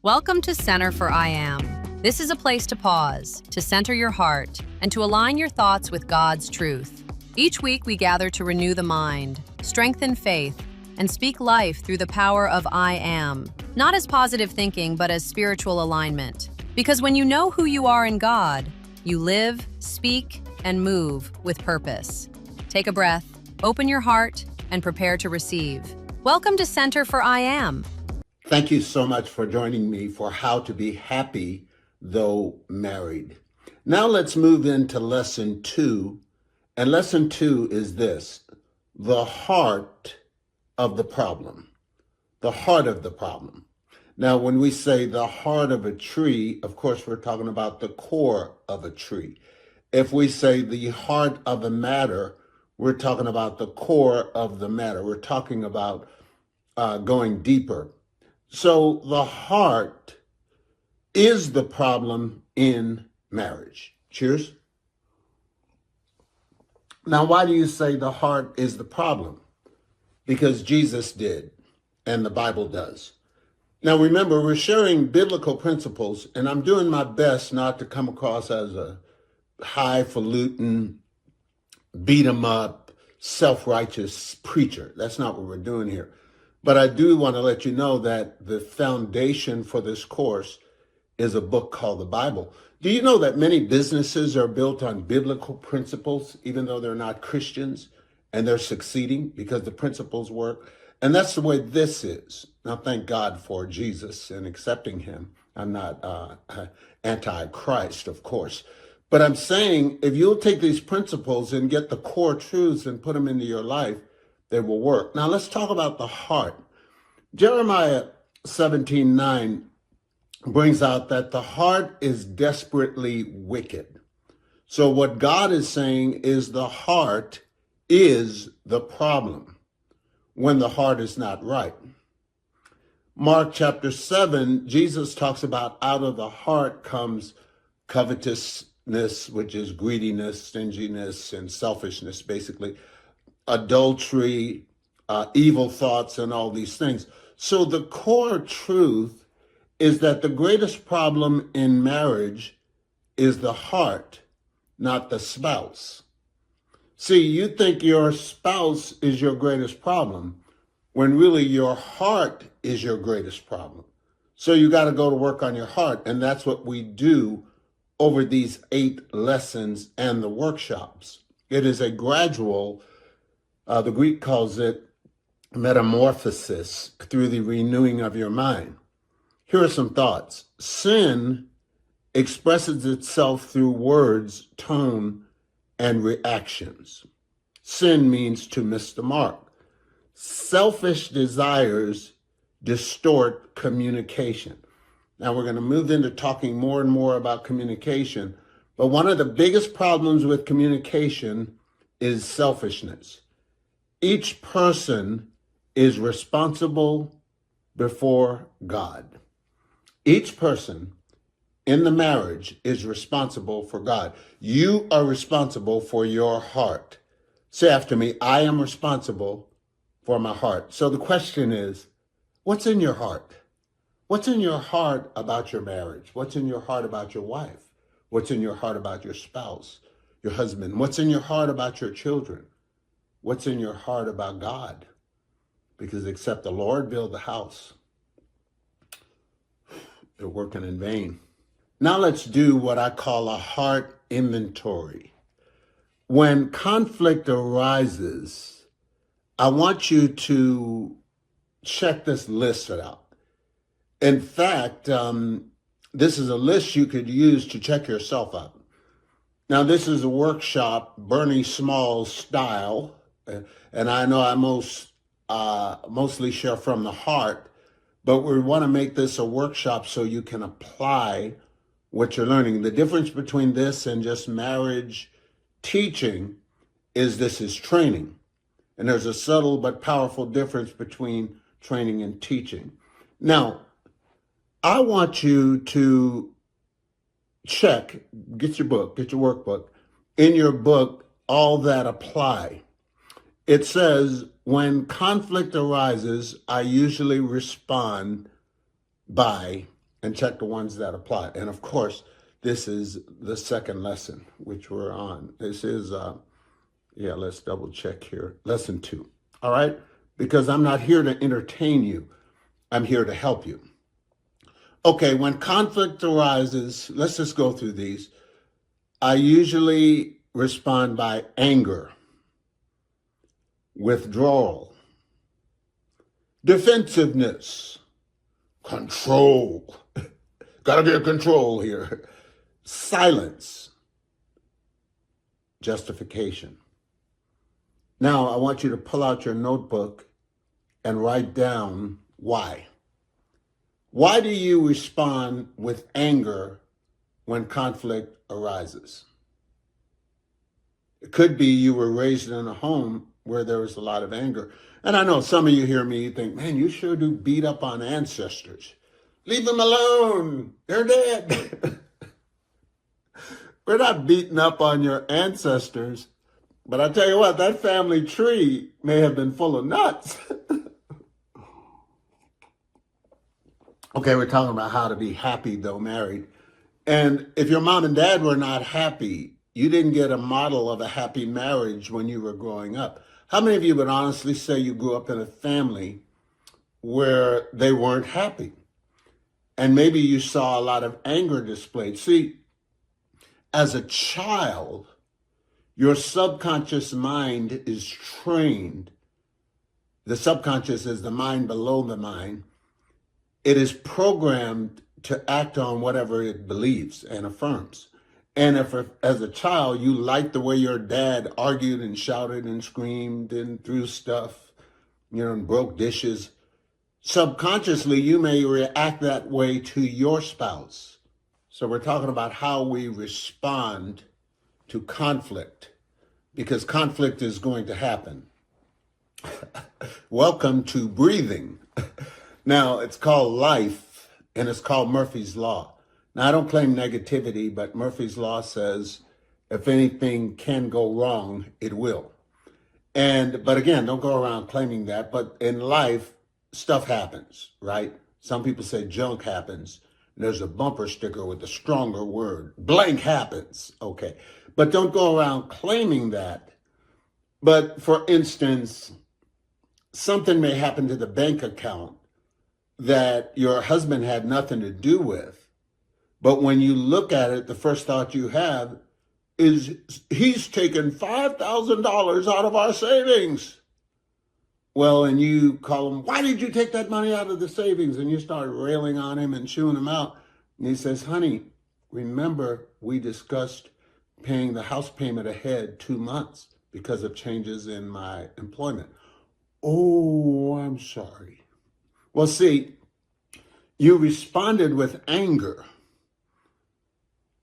Welcome to Center for I Am. This is a place to pause, to center your heart, and to align your thoughts with God's truth. Each week we gather to renew the mind, strengthen faith, and speak life through the power of I Am, not as positive thinking, but as spiritual alignment. Because when you know who you are in God, you live, speak, and move with purpose. Take a breath, open your heart, and prepare to receive. Welcome to Center for I Am. Thank you so much for joining me for How to Be Happy Though Married. Now let's move into lesson 2. And lesson 2 is this: the heart of the problem. The heart of the problem. Now, when we say the heart of a tree, of course, we're talking about the core of a tree. If we say the heart of a matter, we're talking about the core of the matter. We're talking about going deeper. So the heart is the problem in marriage. Cheers. Now, why do you say the heart is the problem? Because Jesus did, and the Bible does. Now, remember, we're sharing biblical principles, and I'm doing my best not to come across as a highfalutin, beat-em-up, self-righteous preacher. That's not what we're doing here. But I do want to let you know that the foundation for this course is a book called the Bible. Do you know that many businesses are built on biblical principles, even though they're not Christians, and they're succeeding because the principles work? And that's the way this is. Now, thank God for Jesus and accepting him. I'm not anti-Christ, of course. But I'm saying if you'll take these principles and get the core truths and put them into your life, they will work. Now, let's talk about the heart. Jeremiah 17:9 brings out that the heart is desperately wicked. So what God is saying is the heart is the problem when the heart is not right. Mark chapter 7, Jesus talks about out of the heart comes covetousness, which is greediness, stinginess, and selfishness, basically. Adultery, evil thoughts, and all these things. So the core truth is that the greatest problem in marriage is the heart, not the spouse. See, you think your spouse is your greatest problem, when really your heart is your greatest problem. So you got to go to work on your heart, and that's what we do over these 8 lessons and the workshops. It is a gradual, the Greek calls it metamorphosis, through the renewing of your mind. Here are some thoughts. Sin expresses itself through words, tone, and reactions. Sin means to miss the mark. Selfish desires distort communication. Now we're going to move into talking more and more about communication, but one of the biggest problems with communication is selfishness. Each person is responsible before God. Each person in the marriage is responsible for God. You are responsible for your heart. Say after me, I am responsible for my heart. So the question is, what's in your heart? What's in your heart about your marriage? What's in your heart about your wife? What's in your heart about your spouse, your husband? What's in your heart about your children? What's in your heart about God? Because except the Lord build the house, they're working in vain. Now let's do what I call a heart inventory. When conflict arises, I want you to check this list out. In fact, this is a list you could use to check yourself out. Now, this is a workshop, Bernie Small's style, and I know I mostly share from the heart, but we want to make this a workshop so you can apply what you're learning. The difference between this and just marriage teaching is this is training. And there's a subtle but powerful difference between training and teaching. Now, I want you to check, get your book, get your workbook. In your book, all that apply. It says, when conflict arises, I usually respond by and check the ones that apply. And of course, this is the second lesson, which we're on. This is, let's double check here. Lesson 2. All right? Because I'm not here to entertain you. I'm here to help you. Okay, when conflict arises, let's just go through these. I usually respond by anger, withdrawal, defensiveness, control. Gotta get control here. Silence, justification. Now, I want you to pull out your notebook and write down why. Why do you respond with anger when conflict arises? It could be you were raised in a home where there was a lot of anger. And I know some of you hear me, you think, man, you sure do beat up on ancestors. Leave them alone. They're dead. We're not beating up on your ancestors. But I tell you what, that family tree may have been full of nuts. Okay, we're talking about how to be happy, though, married. And if your mom and dad were not happy, you didn't get a model of a happy marriage when you were growing up. How many of you would honestly say you grew up in a family where they weren't happy? And maybe you saw a lot of anger displayed. See, as a child, your subconscious mind is trained. The subconscious is the mind below the mind. It is programmed to act on whatever it believes and affirms. And if, as a child, you liked the way your dad argued and shouted and screamed and threw stuff, and broke dishes, subconsciously, you may react that way to your spouse. So we're talking about how we respond to conflict, because conflict is going to happen. Welcome to breathing. Now, it's called life, and it's called Murphy's Law. Now, I don't claim negativity, but Murphy's Law says if anything can go wrong, it will. But again, don't go around claiming that. But in life, stuff happens, right? Some people say junk happens. And there's a bumper sticker with a stronger word. Blank happens. Okay. But don't go around claiming that. But for instance, something may happen to the bank account that your husband had nothing to do with. But when you look at it, the first thought you have is he's taken $5,000 out of our savings. Well, and you call him, why did you take that money out of the savings? And you start railing on him and chewing him out. And he says, honey, remember we discussed paying the house payment ahead 2 months because of changes in my employment. Oh, I'm sorry. Well, see, you responded with anger.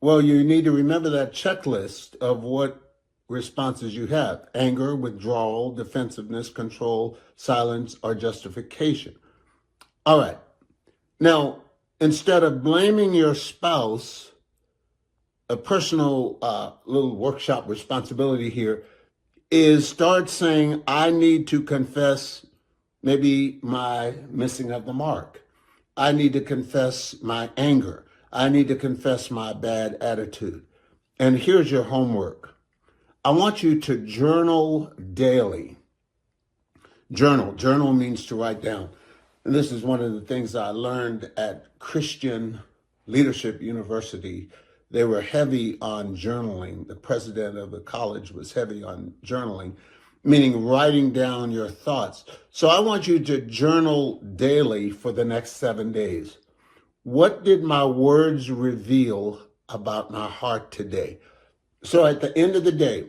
Well, you need to remember that checklist of what responses you have: anger, withdrawal, defensiveness, control, silence, or justification. All right. Now, instead of blaming your spouse, a personal little workshop responsibility here is start saying, I need to confess maybe my missing of the mark. I need to confess my anger. I need to confess my bad attitude. And here's your homework. I want you to journal daily. Journal means to write down. And this is one of the things I learned at Christian Leadership University. They were heavy on journaling. The president of the college was heavy on journaling, meaning writing down your thoughts. So I want you to journal daily for the next 7 days. What did my words reveal about my heart today? So at the end of the day,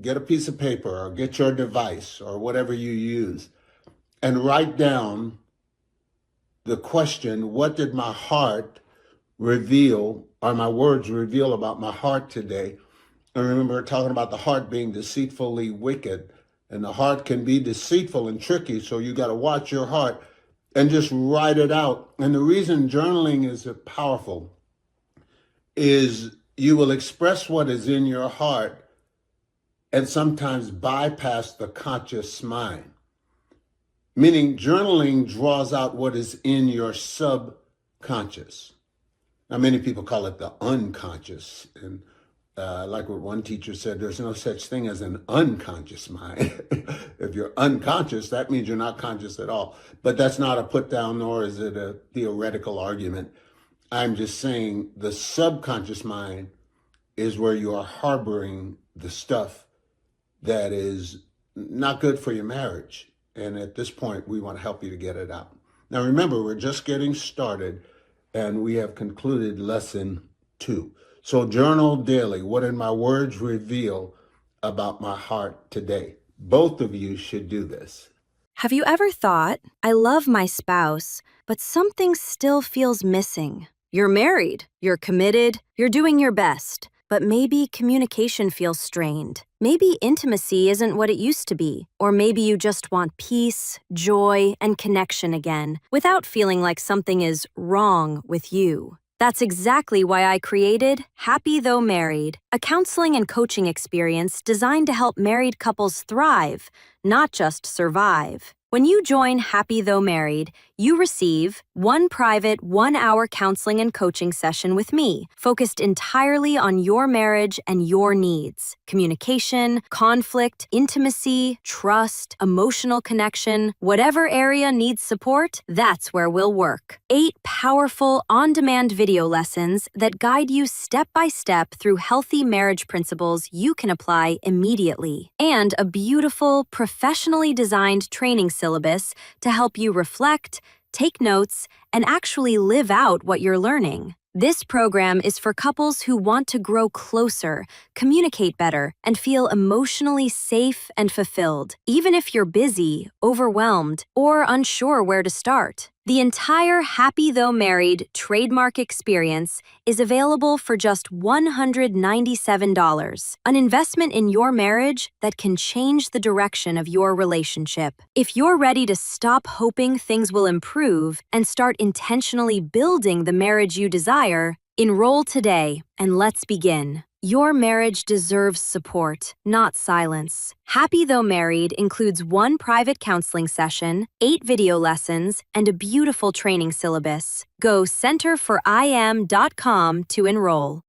get a piece of paper or get your device or whatever you use and write down the question, what did my heart reveal, or my words reveal about my heart today? And remember, talking about the heart being deceitfully wicked, and the heart can be deceitful and tricky, so you got to watch your heart and just write it out. And the reason journaling is powerful is you will express what is in your heart and sometimes bypass the conscious mind. Meaning journaling draws out what is in your subconscious subconscious. Now, many people call it the unconscious. And like what one teacher said, there's no such thing as an unconscious mind. If you're unconscious, that means you're not conscious at all. But that's not a put down, nor is it a theoretical argument. I'm just saying the subconscious mind is where you are harboring the stuff that is not good for your marriage. And at this point, we want to help you to get it out. Now, remember, we're just getting started and we have concluded lesson 2. So journal daily. What did my words reveal about my heart today? Both of you should do this. Have you ever thought, I love my spouse, but something still feels missing? You're married, you're committed, you're doing your best, but maybe communication feels strained. Maybe intimacy isn't what it used to be, or maybe you just want peace, joy, and connection again, without feeling like something is wrong with you. That's exactly why I created Happy Though Married, a counseling and coaching experience designed to help married couples thrive, not just survive. When you join Happy Though Married, you receive one private 1-hour counseling and coaching session with me, focused entirely on your marriage and your needs. Communication, conflict, intimacy, trust, emotional connection, whatever area needs support, that's where we'll work. 8 powerful, on-demand video lessons that guide you step by step through healthy marriage principles you can apply immediately. And a beautiful, professionally designed training syllabus to help you reflect, take notes, and actually live out what you're learning. This program is for couples who want to grow closer, communicate better, and feel emotionally safe and fulfilled, even if you're busy, overwhelmed, or unsure where to start. The entire Happy Though Married trademark experience is available for just $197, an investment in your marriage that can change the direction of your relationship. If you're ready to stop hoping things will improve and start intentionally building the marriage you desire, enroll today and let's begin. Your marriage deserves support, not silence. Happy Though Married includes 1 private counseling session, 8 video lessons, and a beautiful training syllabus. Go centerforiam.com to enroll.